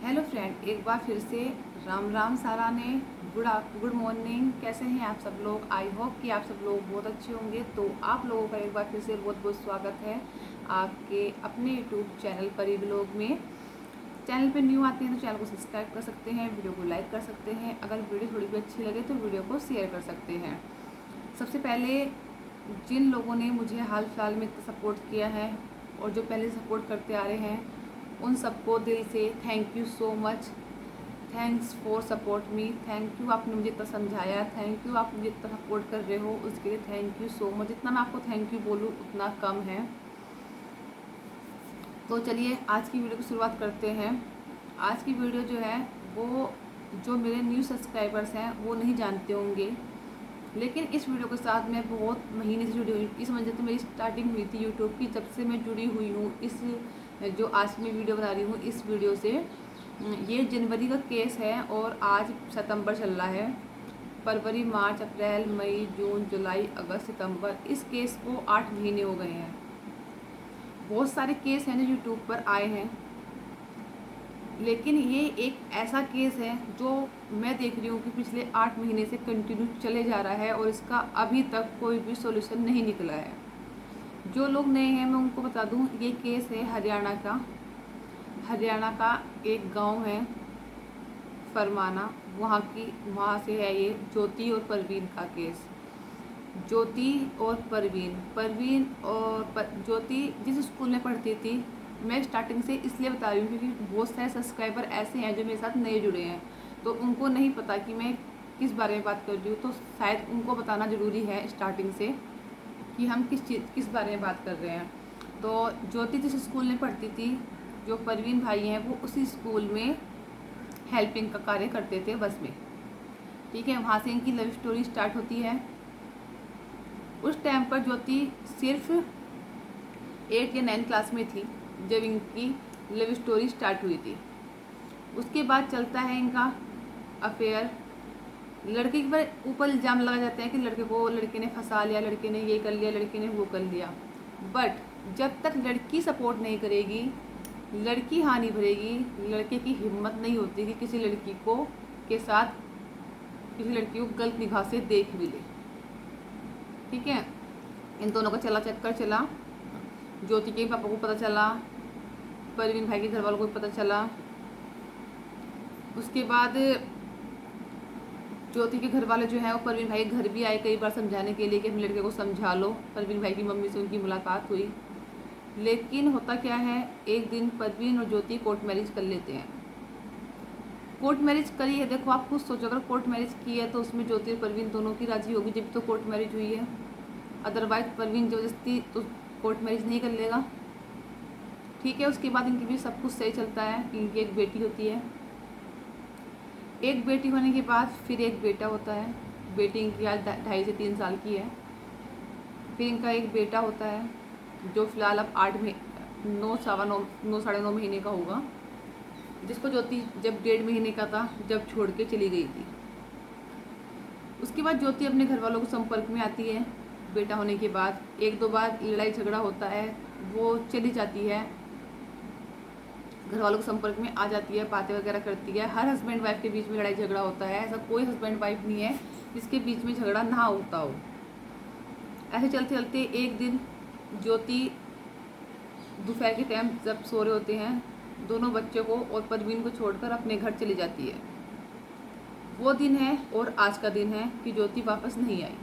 Hello friend, एक बार फिर से राम राम सारा ने। Good morning. कैसे हैं आप सब लोग? आई होप कि आप सब लोग बहुत अच्छे होंगे। तो आप लोगों का एक बार फिर से बहुत बहुत स्वागत है आपके अपने यूट्यूब चैनल परी ब्लॉग में। चैनल पे न्यू आते हैं तो चैनल को सब्सक्राइब कर सकते हैं, वीडियो को लाइक कर सकते हैं। अगर वीडियो थोड़ी भी अच्छी लगे तो वीडियो को शेयर कर सकते हैं। सबसे पहले जिन लोगों ने मुझे हाल फिलहाल में सपोर्ट किया है और जो पहले सपोर्ट करते आ रहे हैं, उन सबको दिल से thank you so much. Thanks for support me. Thank you, आपने मुझे इतना समझाया। थैंक यू, आप मुझे इतना सपोर्ट कर रहे हो, उसके लिए थैंक यू सो मच। जितना मैं आपको थैंक यू बोलूँ उतना कम है। तो चलिए आज की वीडियो की शुरुआत करते हैं। आज की वीडियो जो है वो जो मेरे न्यू सब्सक्राइबर्स हैं वो नहीं जानते होंगे, लेकिन इस वीडियो के साथ मैं बहुत महीने से जुड़ी हुई। इस वजह तो मेरी स्टार्टिंग हुई थी यूट्यूब की, जब से मैं जुड़ी हुई हूँ इस जो आज मैं वीडियो बना रही हूँ इस वीडियो से। ये जनवरी का केस है और आज सितंबर चल रहा है। फरवरी, मार्च, अप्रैल, मई, जून, जुलाई, अगस्त, सितंबर, इस केस को 8 महीने हो गए हैं। बहुत सारे केस हैं जो यूट्यूब पर आए हैं, लेकिन ये एक ऐसा केस है जो मैं देख रही हूँ कि पिछले 8 महीने से कंटिन्यू चले जा रहा है और इसका अभी तक कोई भी सॉल्यूशन नहीं निकला है। जो लोग नए हैं मैं उनको बता दूँ, ये केस है हरियाणा का। हरियाणा का एक गांव है फरमाना, वहाँ से है ये ज्योति और परवीन का केस। ज्योति और ज्योति जिस स्कूल में पढ़ती थी, मैं स्टार्टिंग से इसलिए बता रही हूँ क्योंकि बहुत सारे सब्सक्राइबर ऐसे हैं जो मेरे साथ नए जुड़े हैं, तो उनको नहीं पता कि मैं किस बारे में बात कर रही हूँ। तो शायद उनको बताना ज़रूरी है स्टार्टिंग से कि हम किस बारे में बात कर रहे हैं। तो ज्योति जिस स्कूल में पढ़ती थी, जो परवीन भाई हैं वो उसी स्कूल में हेल्पिंग का कार्य करते थे बस में। ठीक है, वहाँ से इनकी लव स्टोरी स्टार्ट होती है। उस टाइम पर ज्योति सिर्फ 8 या 9 क्लास में थी जब इनकी लव स्टोरी स्टार्ट हुई थी। उसके बाद चलता है इनका अफेयर। लड़के के ऊपर इल्ज़ाम लगाए जाते हैं कि लड़के ने फंसा लिया, लड़के ने ये कर लिया, लड़के ने वो कर लिया। बट जब तक लड़की सपोर्ट नहीं करेगी, लड़की हाँ नहीं भरेगी, लड़के की हिम्मत नहीं होती कि किसी लड़की को गलत निगाह से देख भी ले। ठीक है, इन दोनों का चक्कर चला। ज्योति के पापा को पता चला, परवीन भाई के घर वालों को पता चला। उसके बाद ज्योति के घर वाले जो है वो परवीन भाई के घर भी आए कई बार समझाने के लिए कि अपने लड़के को समझा लो। परवीन भाई की मम्मी से उनकी मुलाकात हुई, लेकिन होता क्या है, एक दिन परवीन और ज्योति कोर्ट मैरिज कर लेते हैं। कोर्ट मैरिज करी है, देखो आप खुद सोचो, अगर कोर्ट मैरिज की है तो उसमें ज्योति और परवीन दोनों की राजी होगी जब तो कोर्ट मैरिज हुई है। अदरवाइज परवीन जबरदस्ती तो कोर्ट मैरिज नहीं कर लेगा। ठीक है, उसके बाद इनके भी सब कुछ सही चलता है कि इनकी एक बेटी होती है। एक बेटी होने के बाद फिर एक बेटा होता है। बेटी इनकी आज 2.5 से 3 साल की है। फिर इनका एक बेटा होता है जो फिलहाल अब 9 साढ़े 9 महीने का होगा, जिसको ज्योति जब 1.5 महीने का था जब छोड़ के चली गई थी। उसके बाद ज्योति अपने घर वालों के संपर्क में आती है। बेटा होने के बाद 1-2 बार लड़ाई झगड़ा होता है, वो चली जाती है, घर वालों के संपर्क में आ जाती है, बातें वगैरह करती है। हर हस्बैंड वाइफ के बीच में लड़ाई झगड़ा होता है, ऐसा कोई हस्बैंड वाइफ नहीं है जिसके बीच में झगड़ा ना होता हो। ऐसे चलते चलते एक दिन ज्योति दोपहर के टाइम जब सो रहे होते हैं, दोनों बच्चों को और परवीन को छोड़कर अपने घर चली जाती है। वो दिन है और आज का दिन है कि ज्योति वापस नहीं आई।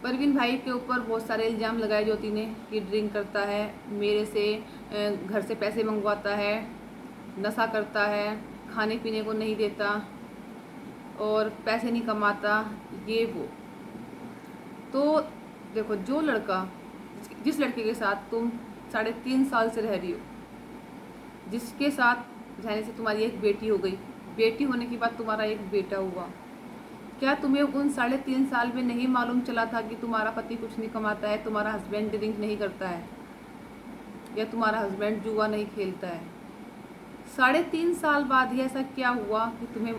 परवीन भाई के ऊपर बहुत सारे इल्ज़ाम लगाए ज्योति ने कि ड्रिंक करता है, मेरे से घर से पैसे मंगवाता है, नशा करता है, खाने पीने को नहीं देता और पैसे नहीं कमाता, ये वो। तो देखो, जिस लड़के के साथ तुम 3.5 साल से रह रही हो, जिसके साथ रहने से तुम्हारी एक बेटी हो गई, बेटी होने के बाद तुम्हारा एक बेटा हुआ, क्या तुम्हें उन 3.5 साल में नहीं मालूम चला था कि तुम्हारा पति कुछ नहीं कमाता है, तुम्हारा हस्बैंड ड्रिंक नहीं करता है, या तुम्हारा हस्बैंड जुआ नहीं खेलता है? 3.5 साल बाद ही ऐसा क्या हुआ कि तुम्हें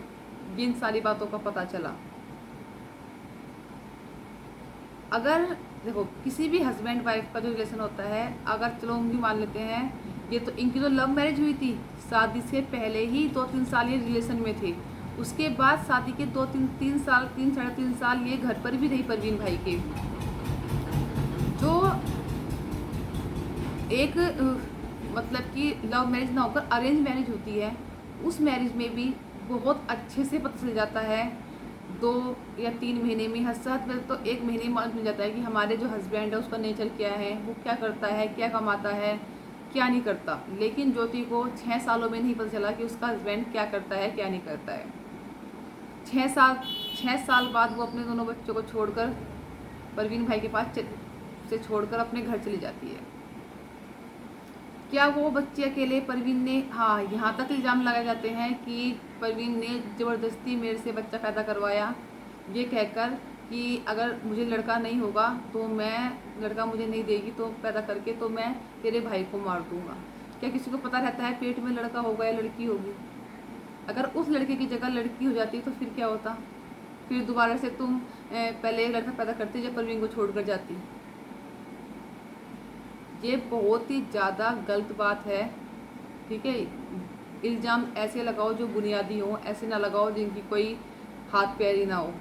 जिन सारी बातों का पता चला? अगर देखो, किसी भी हस्बैंड वाइफ का जो रिलेशन होता है, अगर चलो उनकी मान लेते हैं, ये तो इनकी तो लव मैरिज हुई थी, शादी से पहले ही 2-3 साल ये रिलेशन में थे। उसके बाद शादी के 2-3 साल, 3 साढ़े 3 साल ये घर पर भी रही परवीन भाई के। जो एक मतलब कि लव मैरिज ना होकर अरेंज मैरिज होती है, उस मैरिज में भी बहुत अच्छे से पता चल जाता है 2 या 3 महीने में, हद से हद तो 1 महीने में मालूम चल जाता है कि हमारे जो हस्बैंड है उसका नेचर क्या है, वो क्या करता है, क्या कमाता है, क्या नहीं करता। लेकिन ज्योति को 6 सालों में नहीं पता चला कि उसका हस्बैंड क्या करता है, क्या नहीं करता है। 6 साल बाद वो अपने दोनों बच्चों को छोड़कर परवीन भाई के पास से छोड़कर अपने घर चली जाती है। क्या वो बच्चे अकेले परवीन ने, हाँ, यहाँ तक इल्ज़ाम लगाए जाते हैं कि परवीन ने ज़बरदस्ती मेरे से बच्चा पैदा करवाया, ये कहकर कि अगर मुझे लड़का नहीं होगा तो लड़का मुझे नहीं देगी तो पैदा करके तो मैं तेरे भाई को मार दूँगा। क्या किसी को पता रहता है पेट में लड़का होगा या लड़की होगी? अगर उस लड़के की जगह लड़की हो जाती तो फिर क्या होता? फिर दोबारा से तुम पहले एक लड़का पैदा करते जब परवीन को छोड़ कर जाती। ये बहुत ही ज़्यादा गलत बात है, ठीक है। इल्ज़ाम ऐसे लगाओ जो बुनियादी हो, ऐसे ना लगाओ जिनकी कोई हाथ पैर ही ना हो,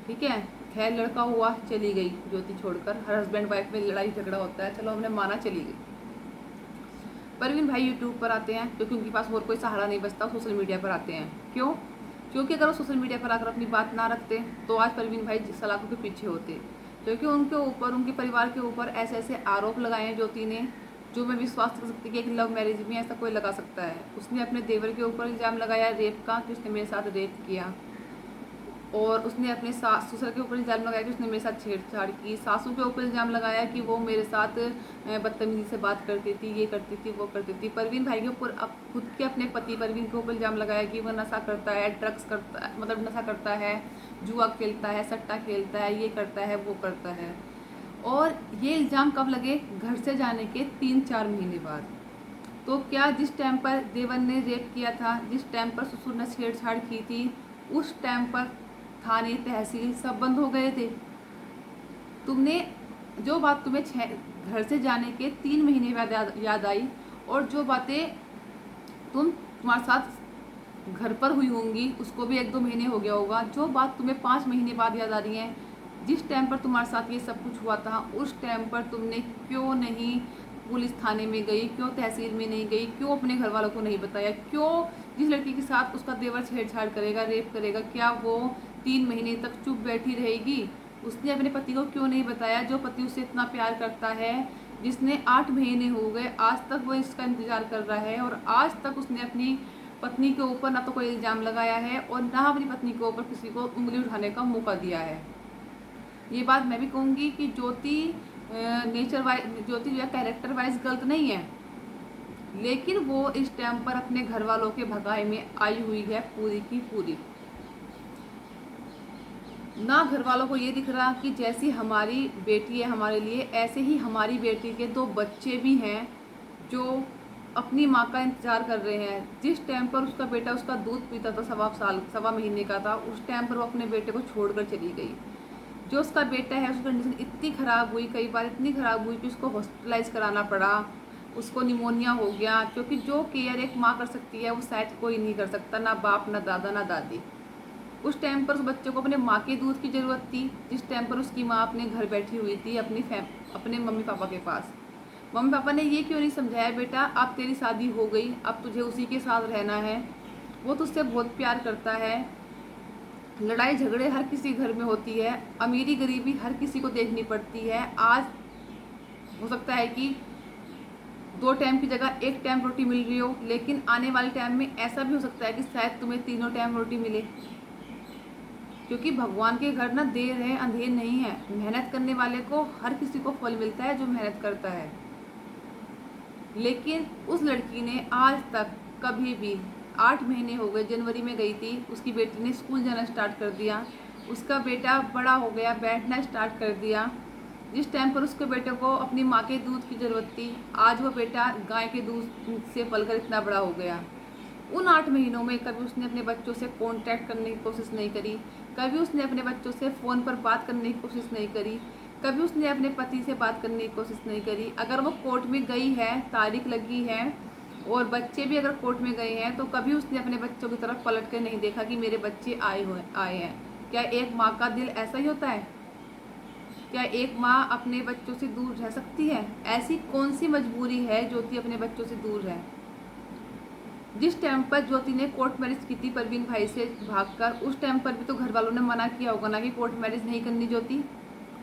ठीक है। खैर, लड़का हुआ, चली गई ज्योति छोड़कर। हर हस्बैंड वाइफ में लड़ाई झगड़ा होता है, चलो हमने माना, चली गई। परवीन भाई यूट्यूब पर आते हैं क्योंकि उनके पास और कोई सहारा नहीं बचता, सोशल मीडिया पर आते हैं। क्यों? क्योंकि अगर वो सोशल मीडिया पर आकर अपनी बात ना रखते तो आज परवीन भाई सलाखों के पीछे होते। क्योंकि उनके ऊपर, उनके परिवार के ऊपर ऐसे ऐसे आरोप लगाए हैं ज्योति ने, जो मैं विश्वास कर सकती कि एक लव मैरिज में ऐसा कोई लगा सकता है। उसने अपने देवर के ऊपर इल्ज़ाम लगाया रेप का कि उसने मेरे साथ रेप किया, और उसने अपने ससुर के ऊपर इल्ज़ाम लगाया कि उसने मेरे साथ छेड़छाड़ की। सासू के ऊपर इल्ज़ाम लगाया कि वो मेरे साथ बदतमीजी से बात करती थी, ये करती थी, वो करती थी। परवीन भाई के ऊपर खुद के अपने पति परवीन के ऊपर इल्ज़ाम लगाया कि वह नशा करता है, ड्रग्स करता है, मतलब नशा करता है, जुआ खेलता है, सट्टा खेलता है, ये करता है, वो करता है। और ये इल्ज़ाम कब लगे? घर से जाने के 3-4 महीने बाद। तो क्या जिस टाइम पर देवर ने रेप किया था, जिस टाइम पर ससुर ने छेड़छाड़ की थी, उस टाइम पर थाने, तहसील सब बंद हो गए थे? तुमने जो बात तुम्हें घर से जाने के 3 महीने बाद याद आई, और जो बातें तुम्हारे साथ घर पर हुई होंगी उसको भी 1-2 महीने हो गया होगा, जो बात तुम्हें 5 महीने बाद याद आ रही है, जिस टाइम पर तुम्हारे साथ ये सब कुछ हुआ था उस टाइम पर तुमने क्यों नहीं पुलिस थाने में गई, क्यों तहसील में नहीं गई, क्यों अपने घर वालों को नहीं बताया? क्यों जिस लड़की के साथ उसका देवर छेड़छाड़ करेगा, रेप करेगा, क्या वो 3 महीने तक चुप बैठी रहेगी? उसने अपने पति को क्यों नहीं बताया, जो पति उससे इतना प्यार करता है, जिसने 8 महीने हो गए आज तक वो इसका इंतज़ार कर रहा है, और आज तक उसने अपनी पत्नी के ऊपर ना तो कोई इल्ज़ाम लगाया है और ना अपनी पत्नी के ऊपर किसी को उंगली उठाने का मौका दिया है। ये बात मैं भी कहूँगी कि ज्योति ज्योति जो है कैरेक्टर वाइज गलत नहीं है, लेकिन वो इस टाइम पर अपने घर वालों के भगाए में आई हुई है पूरी की पूरी। ना घर वालों को ये दिख रहा कि जैसी हमारी बेटी है हमारे लिए, ऐसे ही हमारी बेटी के 2 बच्चे भी हैं जो अपनी माँ का इंतज़ार कर रहे हैं। जिस टाइम पर उसका बेटा उसका दूध पीता था, सवा महीने का था, उस टाइम पर वो अपने बेटे को छोड़कर चली गई। जो उसका बेटा है उसकी कंडीशन इतनी ख़राब हुई, कई बार इतनी ख़राब हुई कि उसको हॉस्पिटलाइज कराना पड़ा, उसको निमोनिया हो गया। क्योंकि जो केयर एक माँ कर सकती है वो शायद कोई नहीं कर सकता, ना बाप, ना दादा, ना दादी। उस टाइम पर उस बच्चे को अपने माँ के दूध की ज़रूरत थी, जिस टाइम पर उसकी माँ अपने घर बैठी हुई थी अपने मम्मी पापा के पास। मम्मी पापा ने ये क्यों नहीं समझाया, बेटा अब तेरी शादी हो गई, अब तुझे उसी के साथ रहना है, वो तुझसे बहुत प्यार करता है। लड़ाई झगड़े हर किसी घर में होती है, अमीरी गरीबी हर किसी को देखनी पड़ती है। आज हो सकता है कि 2 टाइम की जगह 1 टाइम रोटी मिल रही हो, लेकिन आने वाले टाइम में ऐसा भी हो सकता है कि शायद तुम्हें 3 टाइम रोटी मिले। क्योंकि भगवान के घर ना देर है अंधेर नहीं है। मेहनत करने वाले को हर किसी को फल मिलता है जो मेहनत करता है। लेकिन उस लड़की ने आज तक कभी भी, 8 महीने हो गए, जनवरी में गई थी, उसकी बेटी ने स्कूल जाना स्टार्ट कर दिया, उसका बेटा बड़ा हो गया, बैठना स्टार्ट कर दिया। जिस टाइम पर उसके बेटे को अपनी माँ के दूध की ज़रूरत थी, आज वो बेटा गाय के दूध से पलकर इतना बड़ा हो गया। उन 8 महीनों में कभी उसने अपने बच्चों से कांटेक्ट करने की कोशिश नहीं करी, कभी उसने अपने बच्चों से फ़ोन पर बात करने की कोशिश नहीं करी, कभी उसने अपने पति से बात करने की कोशिश नहीं करी। अगर वो कोर्ट में गई है, तारीख लगी है और बच्चे भी अगर कोर्ट में गए हैं तो कभी उसने अपने बच्चों की तरफ पलट कर नहीं देखा कि मेरे बच्चे आए हैं। क्या एक माँ का दिल ऐसा ही होता है? क्या एक माँ अपने बच्चों से दूर रह सकती है? ऐसी कौन सी मजबूरी है ज्योति अपने बच्चों से दूर रहे? जिस टाइम पर ज्योति ने कोर्ट मैरिज की थी परवीन भाई से भागकर, उस टाइम पर भी तो घर वालों ने मना किया होगा ना कि कोर्ट मैरिज नहीं करनी ज्योति,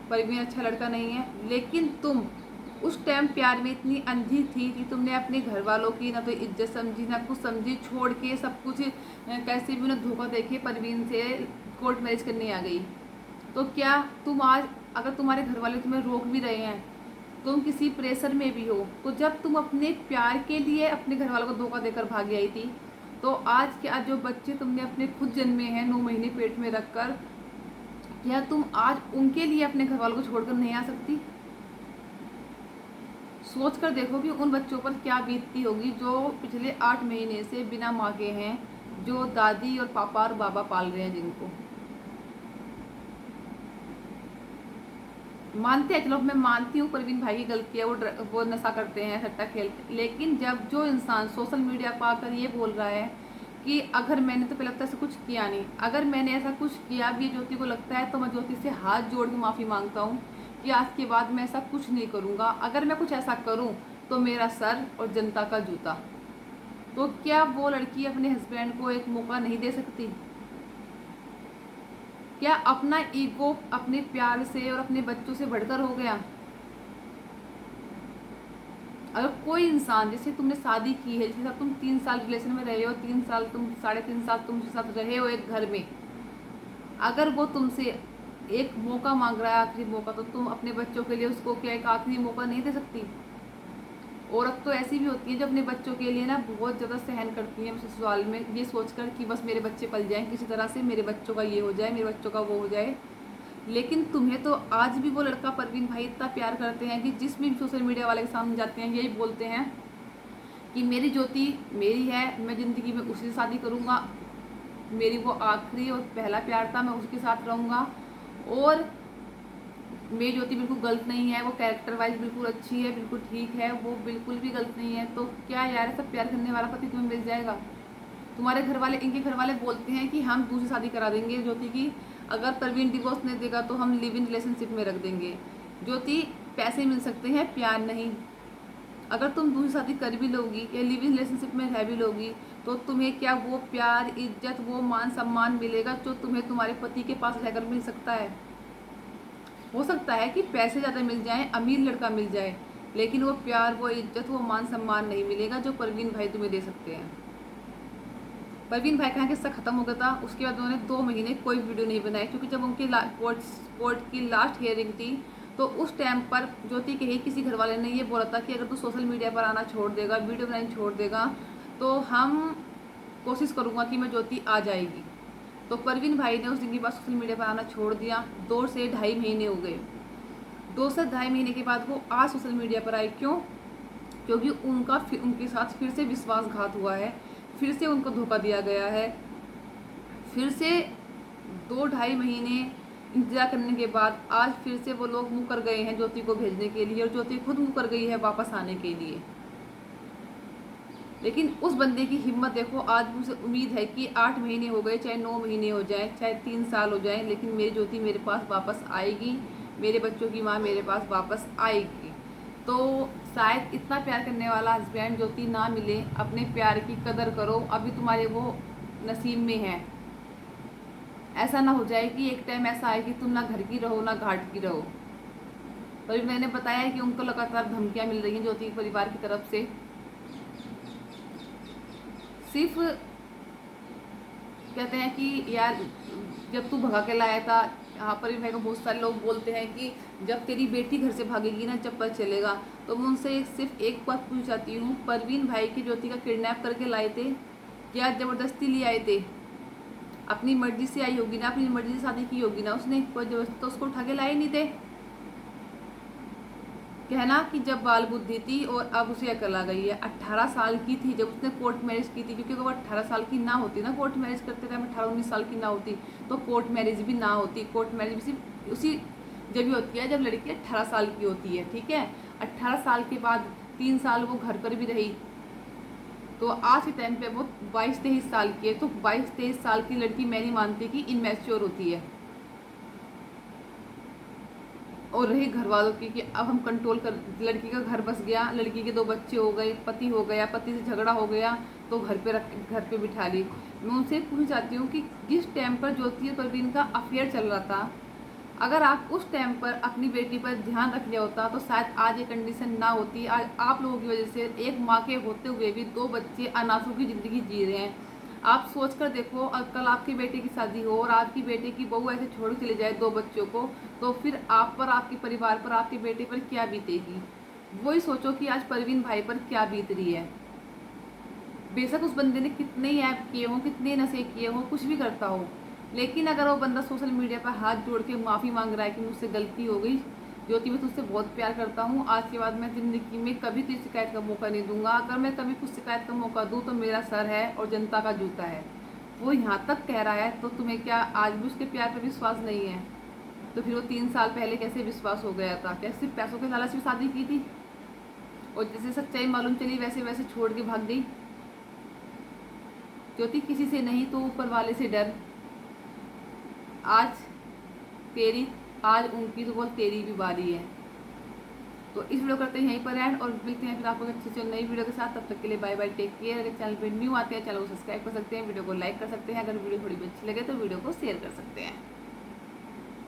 परवीन अच्छा लड़का नहीं है। लेकिन तुम उस टाइम प्यार में इतनी अंधी थी कि तुमने अपने घर वालों की ना तो इज्जत समझी ना कुछ समझी, छोड़ के सब कुछ कैसे भी उन्हें धोखा देके परवीन से कोर्ट मैरिज करने आ गई। तो क्या तुम आज अगर तुम्हारे घर वाले तुम्हें रोक भी रहे हैं, तुम किसी प्रेशर में भी हो, तो जब तुम अपने प्यार के लिए अपने घर वालों को धोखा देकर भाग आई थी, तो आज क्या जो बच्चे तुमने अपने खुद जन्मे हैं 9 महीने पेट में रखकर, क्या तुम आज उनके लिए अपने घर वालों को छोड़कर नहीं आ सकती? सोच कर देखो कि उन बच्चों पर क्या बीतती होगी जो पिछले 8 महीने से बिना माँ के हैं, जो दादी और पापा और बाबा पाल रहे हैं जिनको। मानते हैं, चलो मैं मानती हूँ परवीन भाई की गलती है, वो नशा करते हैं, सट्टा खेलते, लेकिन जब जो इंसान सोशल मीडिया पर आकर ये बोल रहा है कि अगर मैंने तो पहले लगता है ऐसा कुछ किया नहीं, अगर मैंने ऐसा कुछ किया भी ज्योति को लगता है तो मैं ज्योति से हाथ जोड़ के माफ़ी मांगता हूँ कि आज के बाद मैं ऐसा कुछ नहीं करूँगा। अगर मैं कुछ ऐसा करूँ तो मेरा सर और जनता का जूता। तो क्या वो लड़की अपने हस्बैंड को एक मौका नहीं दे सकती? क्या अपना ईगो अपने प्यार से और अपने बच्चों से बढ़कर हो गया? अगर कोई इंसान, जैसे तुमने शादी की है, जिसके साथ तुम 3 साल रिलेशन में रहे हो, 3 साल तुम 3.5 साल तुम उसके साथ रहे हो एक घर में, अगर वो तुमसे एक मौका मांग रहा है, आखिरी मौका, तो तुम अपने बच्चों के लिए उसको क्या एक आखिरी मौका नहीं दे सकती? औरत तो ऐसी भी होती है जो अपने बच्चों के लिए ना बहुत ज़्यादा सहन करती है ससुराल में, ये सोचकर कि बस मेरे बच्चे पल जाएं किसी तरह से, मेरे बच्चों का ये हो जाए, मेरे बच्चों का वो हो जाए। लेकिन तुम्हें तो आज भी वो लड़का परवीन भाई इतना प्यार करते हैं कि जिस भी सोशल मीडिया वाले के सामने जाते हैं यही बोलते हैं कि मेरी ज्योति मेरी है, मैं ज़िंदगी में उसी से शादी करूँगा, मेरी वो आखिरी और पहला प्यार था, मैं उसके साथ रहूँगा, और मेरी ज्योति बिल्कुल गलत नहीं है, वो कैरेक्टर वाइज बिल्कुल अच्छी है, बिल्कुल ठीक है, वो बिल्कुल भी गलत नहीं है। तो क्या यार, सब प्यार करने वाला पति तुम्हें मिल जाएगा? तुम्हारे घर वाले, इनके घर वाले बोलते हैं कि हम दूसरी शादी करा देंगे ज्योति की, अगर परवीन डिवोर्स नहीं देगा तो हम लिव इन रिलेशनशिप में रख देंगे। ज्योति, पैसे मिल सकते हैं, प्यार नहीं। अगर तुम दूसरी शादी कर भी लोगी या लिव इन रिलेशनशिप में रह भी लोगी तो तुम्हें क्या वो प्यार, इज्जत, वो मान सम्मान मिलेगा जो तुम्हें तुम्हारे पति के पास रहकर मिल सकता है? हो सकता है कि पैसे ज़्यादा मिल जाएं, अमीर लड़का मिल जाए, लेकिन वो प्यार, वो इज्जत, वो मान सम्मान नहीं मिलेगा जो परवीन भाई तुम्हें दे सकते हैं। परवीन भाई का किस्सा खत्म हो गया था, उसके बाद उन्होंने 2 महीने कोई वीडियो नहीं बनाई, क्योंकि जब उनकी कोर्ट की लास्ट हियरिंग थी तो उस टाइम पर ज्योति के ही किसी घर वाले ने ये बोला था कि अगर तू सोशल मीडिया पर आना छोड़ देगा, वीडियो बनाना छोड़ देगा, तो हम कोशिश करूँगा कि मैं ज्योति आ जाएगी। तो परवीन भाई ने उस दिन के बाद सोशल मीडिया पर आना छोड़ दिया। 2 से ढाई महीने हो गए। 2 से ढाई महीने के बाद वो आज सोशल मीडिया पर आए। क्यों? क्योंकि उनके साथ फिर से विश्वासघात हुआ है, फिर से उनको धोखा दिया गया है, फिर से 2-2.5 महीने इंतजार करने के बाद आज फिर से वो लोग मुकर गए हैं ज्योति को भेजने के लिए, और ज्योति खुद मुकर गई है वापस आने के लिए। लेकिन उस बंदे की हिम्मत देखो, आज मुझे उम्मीद है कि 8 महीने हो गए, चाहे 9 महीने हो जाए, चाहे 3 साल हो जाए, लेकिन मेरी ज्योति मेरे पास वापस आएगी, मेरे बच्चों की माँ मेरे पास वापस आएगी। तो शायद इतना प्यार करने वाला हस्बैंड ज्योति ना मिले। अपने प्यार की कदर करो, अभी तुम्हारे वो नसीब में है। ऐसा ना हो जाए कि एक टाइम ऐसा आए कि तुम ना घर की रहो ना घाट की रहो। पर मैंने बताया कि उनको लगातार धमकियाँ मिल रही हैं ज्योति के परिवार की तरफ से। सिर्फ कहते हैं कि यार जब तू भगा के लाया था, यहाँ पर भी मेरे को बहुत सारे लोग बोलते हैं कि जब तेरी बेटी घर से भागेगी ना जब पता चलेगा। तो मैं उनसे सिर्फ एक बात पूछ चाहती हूँ, परवीन भाई की ज्योति का किडनैप करके लाए थे या ज़बरदस्ती ले आए थे? अपनी मर्जी से आई होगी ना, अपनी मर्जी से शादी की होगी ना उसने, कोई जबरदस्ती तो उसको उठा के लाए नहीं थे। कहना कि जब बाल बुद्धि थी और अब उसे अकल आ गई है। 18 साल की थी जब उसने कोर्ट मैरिज की थी, क्योंकि अगर वो 18 साल की ना होती ना, कोर्ट मैरिज करते टाइम 18-19 साल की ना होती तो कोर्ट मैरिज भी ना होती। कोर्ट मैरिज भी सिर्फ उसी जब भी होती है जब लड़की 18 साल की होती है, ठीक है। 18 साल के बाद 3 साल वो घर पर भी रही, तो आज के टाइम पे वो 22-23 साल की है, तो 22-23 साल की लड़की मैं नहीं मानती कि इनमेच्योर होती है। और रही घर वालों की कि अब हम कंट्रोल कर, लड़की का घर बस गया, लड़की के 2 बच्चे हो गए, पति हो गया, पति से झगड़ा हो गया तो घर पे बिठा ली। मैं उनसे पूछना चाहती हूँ कि जिस टाइम पर ज्योति और परवीन का अफेयर चल रहा था, अगर आप उस टाइम पर अपनी बेटी पर ध्यान रख लिया होता तो शायद आज ये कंडीशन ना होती। आज आप लोगों की वजह से एक माँ के होते हुए भी 2 बच्चे अनाथों की ज़िंदगी जी रहे हैं। आप सोच कर देखो, कल आपकी बेटे की शादी हो और आपकी बेटे की बहू ऐसे छोड़ चले जाए 2 बच्चों को, तो फिर आप पर, आपके परिवार पर, आपके बेटे पर क्या बीतेगी। वही सोचो कि आज परवीन भाई पर क्या बीत रही है। बेशक उस बंदे ने कितने ही ऐप किए हों, कितने नशे किए हों, कुछ भी करता हो, लेकिन अगर वो बंदा सोशल मीडिया पर हाथ जोड़ के माफ़ी मांग रहा है कि मुझसे गलती हो गई ज्योति, मैं तुझसे बहुत प्यार करता हूँ, आज के बाद मैं ज़िंदगी में कभी तुझे शिकायत का मौका नहीं दूंगा, अगर मैं कभी कुछ शिकायत का मौका दूँ तो मेरा सर है और जनता का जूता है, वो यहाँ तक कह रहा है, तो तुम्हें क्या आज भी उसके प्यार पर विश्वास नहीं है? तो फिर वो 3 साल पहले कैसे विश्वास हो गया था? क्या सिर्फ पैसों के लालच में शादी की थी और जैसे सच्चाई मालूम चली वैसे वैसे छोड़ के भाग गई? ज्योति, किसी से नहीं तो ऊपर वाले से डर। आज तेरी, आज उनकी तो बोल तेरी भी बारी है। तो इस वीडियो करते हैं यहीं पर एंड और मिलते हैं फिर आपको अच्छी से नई वीडियो के साथ। तब तक के लिए बाय बाय, टेक केयर। अगर चैनल पर न्यू आते हैं चैनल को सब्सक्राइब कर सकते हैं, वीडियो को लाइक कर सकते हैं, अगर वीडियो थोड़ी भी अच्छी लगे तो वीडियो को शेयर कर सकते हैं।